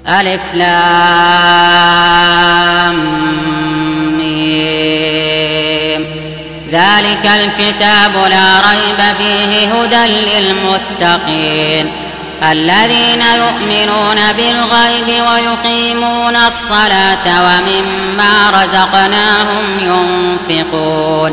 ألف لام ميم. ذلك الكتاب لا ريب فيه هدى للمتقين الذين يؤمنون بالغيب ويقيمون الصلاة ومما رزقناهم ينفقون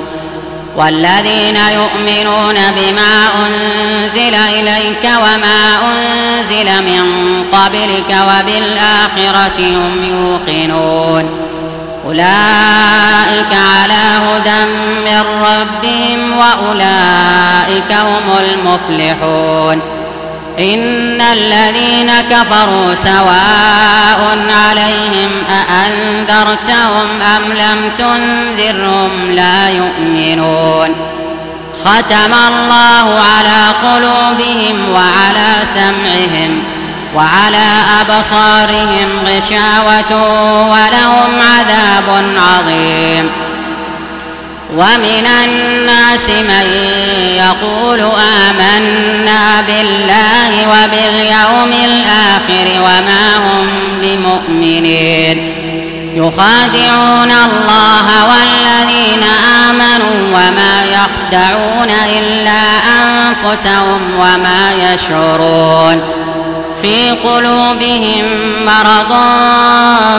والذين يؤمنون بما أنزل إليك وما أنزل من قبلك وبالآخرة هم يوقنون أولئك على هدى من ربهم وأولئك هم المفلحون. إن الذين كفروا سواء عليهم أأنذرتهم أم لم تنذرهم لا يؤمنون. ختم الله على قلوبهم وعلى سمعهم وعلى أبصارهم غشاوة ولهم عذاب عظيم. ومن الناس من يقول آمنا بالله وباليوم الآخر وما هم بمؤمنين يخادعون الله والذين آمنوا وما يخدعون إلا أنفسهم وما يشعرون. في قلوبهم مرض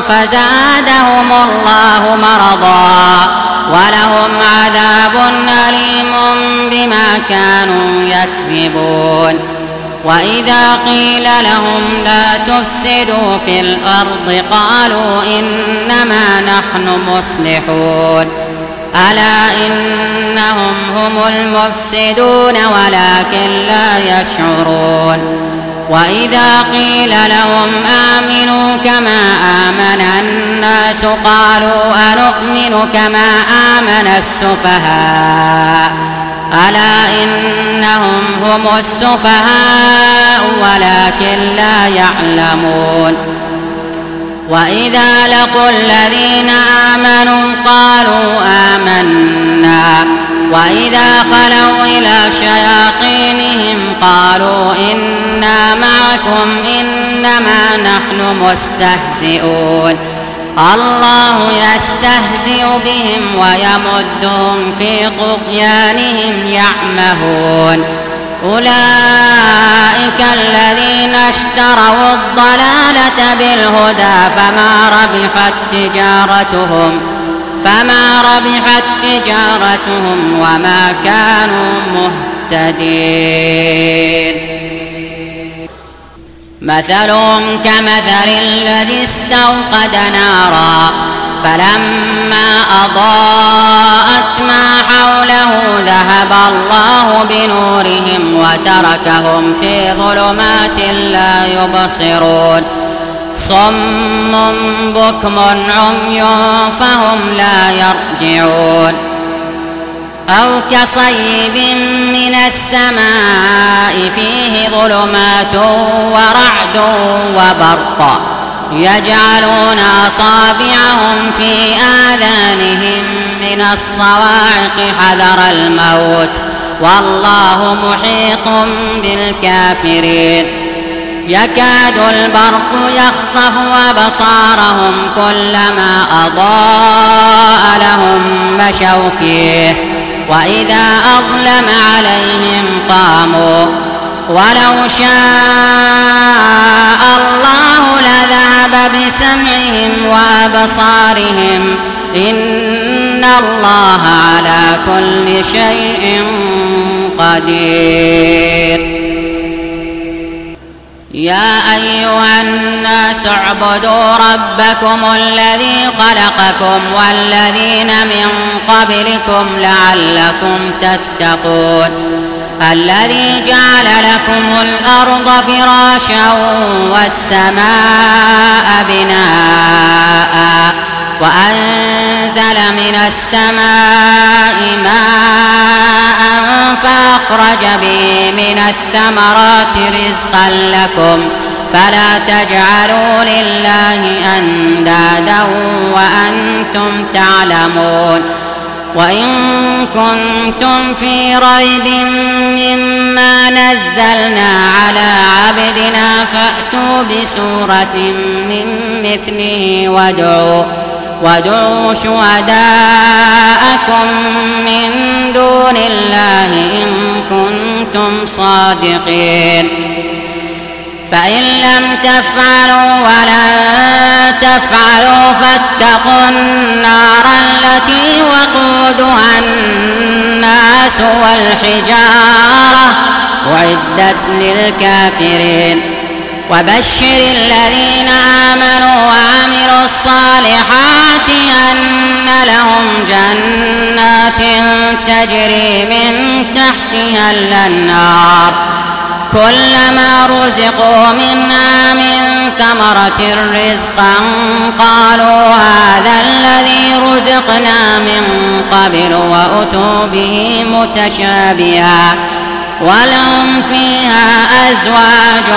فزادهم الله مرضا ولهم عذاب أليم بما كانوا يكذبون. وإذا قيل لهم لا تفسدوا في الأرض قالوا إنما نحن مصلحون ألا إنهم هم المفسدون ولكن لا يشعرون. وإذا قيل لهم آمنوا كما آمن الناس قالوا أنؤمن كما آمن السفهاء ألا إنهم هم السفهاء ولكن لا يعلمون. وإذا لقوا الذين آمنوا قالوا آمنا وإذا خلوا إلى شياطينهم قالوا إنا معكم إنما نحن مستهزئون الله يستهزئ بهم ويمدهم في طغيانهم يعمهون. أولئك الذين اشتروا الضلالة بالهدى فما ربحت تجارتهم وما كانوا مهتدين. مثلهم كمثل الذي استوقد نارا فلما أضاءت ما حوله ذهب الله بنورهم وتركهم في ظلمات لا يبصرون صم بكم عمي فهم لا يرجعون. أو كصيب من السماء فيه ظلمات ورعد وبرق يجعلون أصابعهم في آذانهم من الصواعق حذر الموت والله محيط بالكافرين. يكاد البرق يخطف أبصارهم كلما أضاء لهم مشوا فيه وإذا أظلم عليهم قاموا ولو شاء الله لذهب بسمعهم وأبصارهم إن الله على كل شيء قدير. يا أيها الناس اعبدوا ربكم الذي خلقكم والذين من قبلكم لعلكم تتقون الذي جعل لكم الأرض فراشا والسماء بناء وأنزل من السماء ماء فأخرج به من الثمرات رزقا لكم فلا تجعلوا لله أندادا وأنتم تعلمون. وإن كنتم في ريب مما نزلنا على عبدنا فأتوا بسورة من مثله وادعوا شهداءكم من دون الله إن كنتم صادقين فإن لم تفعلوا ولن تفعلوا فاتقوا النار التي وقودها الناس والحجارة أعدت للكافرين وبشر الذين آمنوا وعملوا الصالحات أن لهم جنات تجري من تحتها الأنهار كلما رزقوا منها من ثمرة رزقا قالوا هذا الذي رزقنا من قبل وأتوا به متشابها ولهم فيها أزواج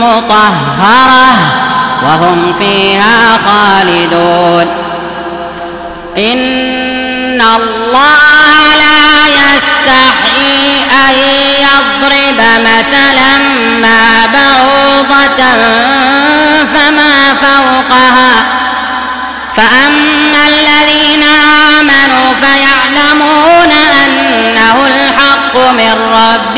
مطهرة وهم فيها خالدون إن الله لا يستحيي أن يضرب مثلا ما بعوضة فما فوقها فأما الذين آمنوا فيعلمون أنه الحق من ربهم